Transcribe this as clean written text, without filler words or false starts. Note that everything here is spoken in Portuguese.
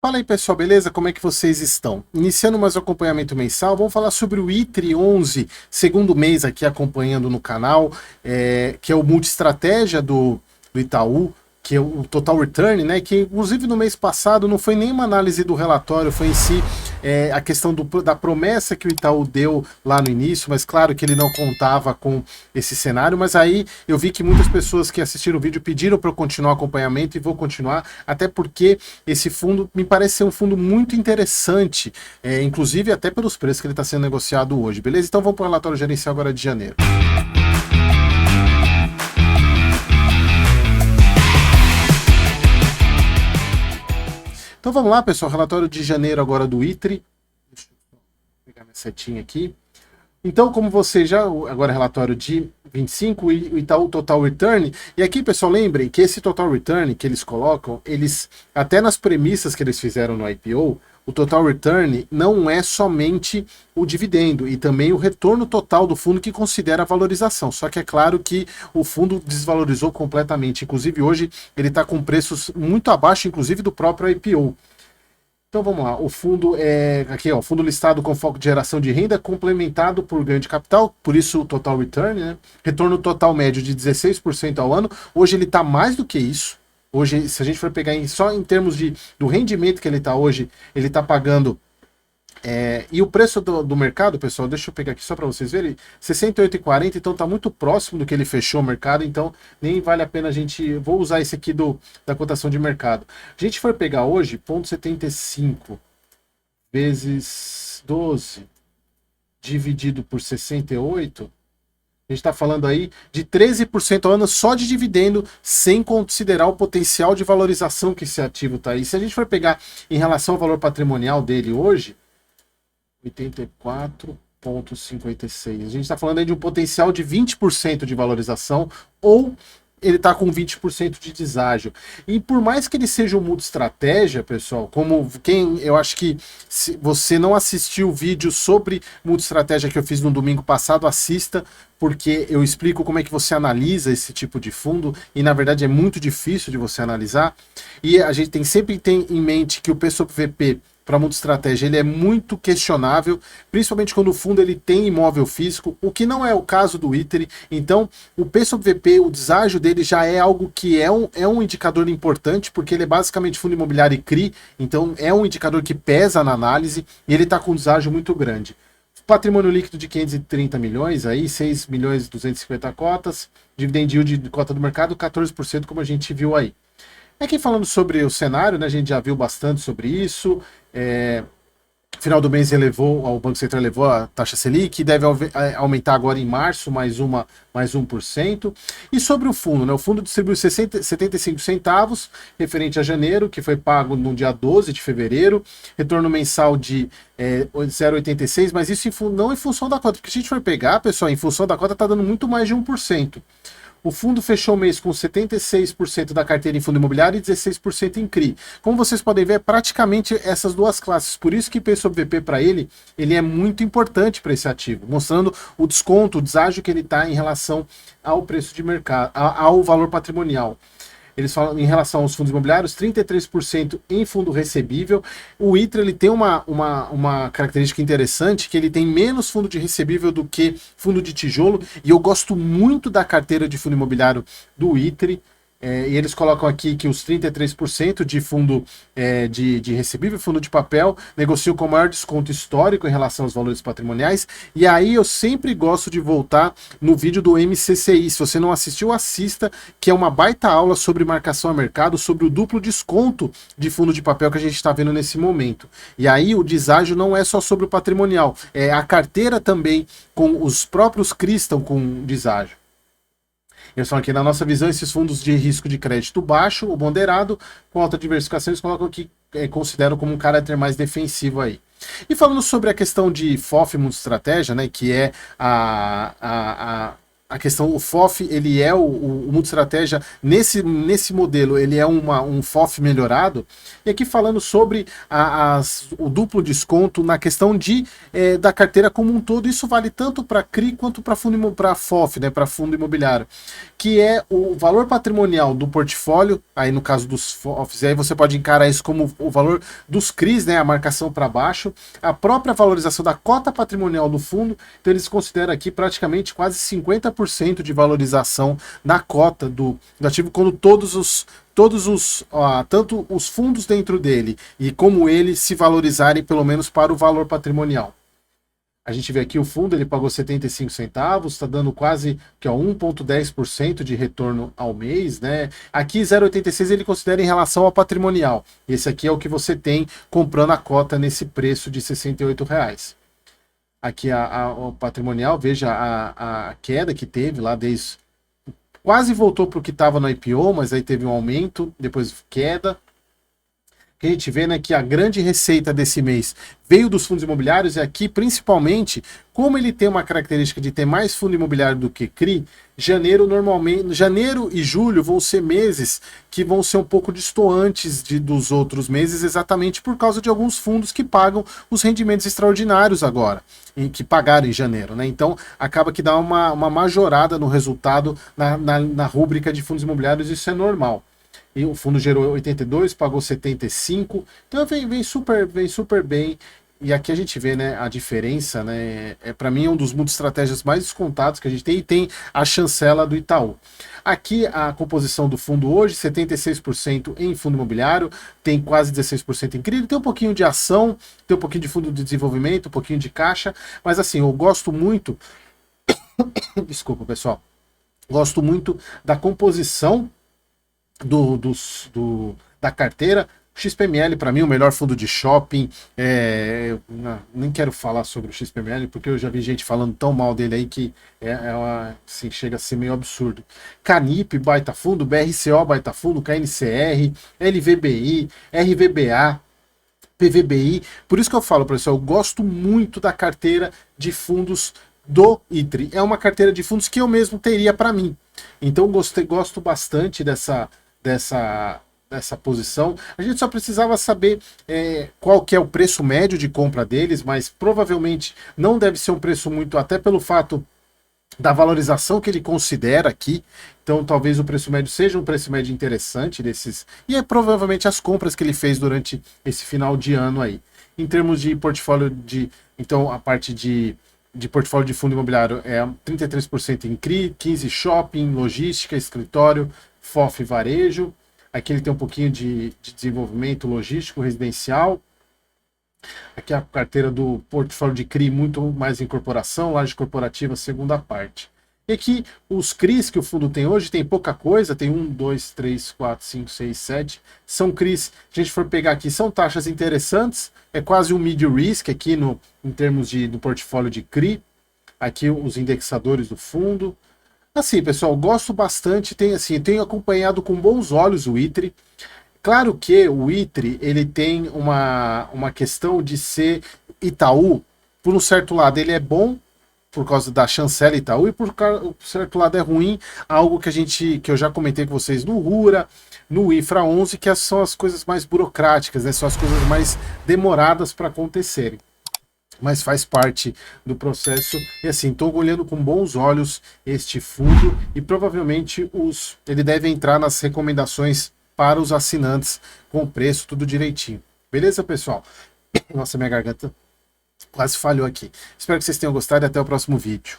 Fala aí pessoal, beleza? Como é que vocês estão? Iniciando mais um acompanhamento mensal, vamos falar sobre o ITRI 11, segundo mês aqui acompanhando no canal, que é o multi-estratégia do Itaú, que é o Total Return, né? Que inclusive no mês passado não foi nenhuma análise do relatório, foi em si a questão da promessa que o Itaú deu lá no início, mas claro que ele não contava com esse cenário, mas aí eu vi que muitas pessoas que assistiram o vídeo pediram para eu continuar o acompanhamento e vou continuar, até porque esse fundo me parece ser um fundo muito interessante, inclusive até pelos preços que ele está sendo negociado hoje, beleza? Então vamos para o relatório gerencial agora de janeiro. Então vamos lá, pessoal, relatório de janeiro agora do ITRI. Deixa eu pegar minha setinha aqui. Então, como você já, agora relatório de 25, o Itaú Total Return, e aqui, pessoal, lembrem que esse Total Return que eles colocam, eles, até nas premissas que eles fizeram no IPO, o Total Return não é somente o dividendo, e também o retorno total do fundo que considera a valorização, só que é claro que o fundo desvalorizou completamente, inclusive hoje ele está com preços muito abaixo, inclusive do próprio IPO. Então vamos lá, o fundo é aqui, ó, fundo listado com foco de geração de renda complementado por ganho de capital, por isso o total return, né? Retorno total médio de 16% ao ano. Hoje ele está mais do que isso. Hoje, se a gente for pegar só em termos do rendimento que ele está hoje, ele está pagando. E o preço do mercado, pessoal, deixa eu pegar aqui só para vocês verem, 68,40, então está muito próximo do que ele fechou o mercado, então nem vale a pena a gente. Vou usar esse aqui da cotação de mercado. A gente for pegar hoje, 0,75 vezes 12 dividido por 68, a gente está falando aí de 13% ao ano só de dividendo, sem considerar o potencial de valorização que esse ativo está aí. Se a gente for pegar em relação ao valor patrimonial dele hoje, 84,56. A gente está falando aí de um potencial de 20% de valorização, ou ele está com 20% de deságio. E por mais que ele seja um multi-estratégia, pessoal, como quem eu acho que se você não assistiu o vídeo sobre multi-estratégia que eu fiz no domingo passado, assista, porque eu explico como é que você analisa esse tipo de fundo, e na verdade é muito difícil de você analisar. E a gente sempre tem em mente que o P/VP para multi-estratégia ele é muito questionável, principalmente quando o fundo ele tem imóvel físico, o que não é o caso do ITRI. Então, o P/VP, o deságio dele já é algo que é um indicador importante, porque ele é basicamente fundo imobiliário e CRI, então é um indicador que pesa na análise, e ele está com um deságio muito grande. Patrimônio líquido de 530 milhões, aí 6 milhões e 250 cotas, dividend yield de cota do mercado, 14%, como a gente viu aí. Aqui falando sobre o cenário, né, a gente já viu bastante sobre isso. Final do mês o Banco Central elevou a taxa Selic, deve aumentar agora em março mais 1%. E sobre o fundo, né, o fundo distribuiu 75 centavos referente a janeiro, que foi pago no dia 12 de fevereiro, retorno mensal de 0,86, mas isso não em função da cota, porque se a gente for pegar, pessoal, em função da cota está dando muito mais de 1%. O fundo fechou o mês com 76% da carteira em fundo imobiliário e 16% em CRI. Como vocês podem ver, é praticamente essas duas classes. Por isso que P/VP para ele é muito importante para esse ativo, mostrando o desconto, o deságio que ele está em relação ao preço de mercado, ao valor patrimonial. Eles falam em relação aos fundos imobiliários, 33% em fundo recebível. O ITRA ele tem uma característica interessante, que ele tem menos fundo de recebível do que fundo de tijolo, e eu gosto muito da carteira de fundo imobiliário do ITRI. E eles colocam aqui que os 33% de fundo de recebível, fundo de papel, negociam com o maior desconto histórico em relação aos valores patrimoniais. E aí eu sempre gosto de voltar no vídeo do MCCI. Se você não assistiu, assista, que é uma baita aula sobre marcação a mercado, sobre o duplo desconto de fundo de papel que a gente está vendo nesse momento. E aí o deságio não é só sobre o patrimonial, é a carteira também, com os próprios CRIs estão com deságio. Eles falam que, na nossa visão, esses fundos de risco de crédito baixo ou moderado, com alta diversificação, eles colocam que consideram como um caráter mais defensivo aí. E falando sobre a questão de FOF multi-estratégia, né, que é a questão, o FOF, ele é o Multistratégia, nesse modelo, ele é um FOF melhorado. E aqui falando sobre o duplo desconto na questão da carteira como um todo, isso vale tanto para CRI quanto para FOF, né, para fundo imobiliário, que é o valor patrimonial do portfólio, aí no caso dos FOFs, aí você pode encarar isso como o valor dos CRIs, né, a marcação para baixo, a própria valorização da cota patrimonial do fundo, então eles consideram aqui praticamente quase 50% de valorização na cota do ativo, quando tanto os fundos dentro dele e como ele se valorizarem pelo menos para o valor patrimonial. A gente vê aqui o fundo, ele pagou 75 centavos, está dando quase 1,10% de retorno ao mês, né? Aqui 0,86 ele considera em relação ao patrimonial. Esse aqui é o que você tem comprando a cota nesse preço de R$ 68. Aqui o patrimonial, veja a queda que teve lá desde... Quase voltou para o que estava no IPO, mas aí teve um aumento, depois queda. Que a gente vê, né, que a grande receita desse mês veio dos fundos imobiliários, e aqui principalmente, como ele tem uma característica de ter mais fundo imobiliário do que CRI, janeiro e julho vão ser meses que vão ser um pouco destoantes dos outros meses, exatamente por causa de alguns fundos que pagam os rendimentos extraordinários agora, que pagaram em janeiro, né? Então acaba que dá uma majorada no resultado na rúbrica de fundos imobiliários, isso é normal. E o fundo gerou 82, pagou 75, então vem super bem. E aqui a gente vê, né, a diferença, né, para mim é um dos muitos estratégias mais descontados que a gente tem, e tem a chancela do Itaú. Aqui a composição do fundo hoje, 76% em fundo imobiliário, tem quase 16% em CRI, tem um pouquinho de ação, tem um pouquinho de fundo de desenvolvimento, um pouquinho de caixa, mas assim, eu gosto muito, desculpa pessoal, gosto muito da composição da carteira. XPML, para mim, o melhor fundo de shopping. Nem quero falar sobre o XPML, porque eu já vi gente falando tão mal dele aí que assim, chega a ser meio absurdo. Canip, baita fundo, BRCO, baita fundo, KNCR, LVBI, RVBA, PVBI. Por isso que eu falo, pessoal, eu gosto muito da carteira de fundos do ITRI. É uma carteira de fundos que eu mesmo teria para mim. Então gosto bastante dessa posição. A gente só precisava saber qual que é o preço médio de compra deles, mas provavelmente não deve ser um preço muito, até pelo fato da valorização que ele considera aqui. Então talvez o preço médio seja um preço médio interessante desses, e é provavelmente as compras que ele fez durante esse final de ano aí. Em termos de portfólio então a parte de portfólio de fundo imobiliário é 33% em CRI, 15% shopping, logística, escritório, FOF varejo. Aqui ele tem um pouquinho de desenvolvimento logístico, residencial. Aqui a carteira do portfólio de CRI, muito mais incorporação, laje corporativa, segunda parte. E aqui os CRIs que o fundo tem hoje, tem pouca coisa, tem 1, 2, 3, 4, 5, 6, 7. São CRIs, se a gente for pegar aqui, são taxas interessantes, é quase um mid-risk aqui em termos do portfólio de CRI. Aqui os indexadores do fundo. Assim, pessoal, gosto bastante, tenho acompanhado com bons olhos o ITRI. Claro que o ITRI, ele tem uma questão de ser Itaú. Por um certo lado, ele é bom, por causa da chancela Itaú, e por certo lado é ruim, algo que eu já comentei com vocês no RURA, no IFRA 11, que são as coisas mais burocráticas, né? São as coisas mais demoradas para acontecerem. Mas faz parte do processo, e assim, estou olhando com bons olhos este fundo, e provavelmente ele deve entrar nas recomendações para os assinantes, com o preço, tudo direitinho. Beleza, pessoal? Nossa, minha garganta quase falhou aqui. Espero que vocês tenham gostado, e até o próximo vídeo.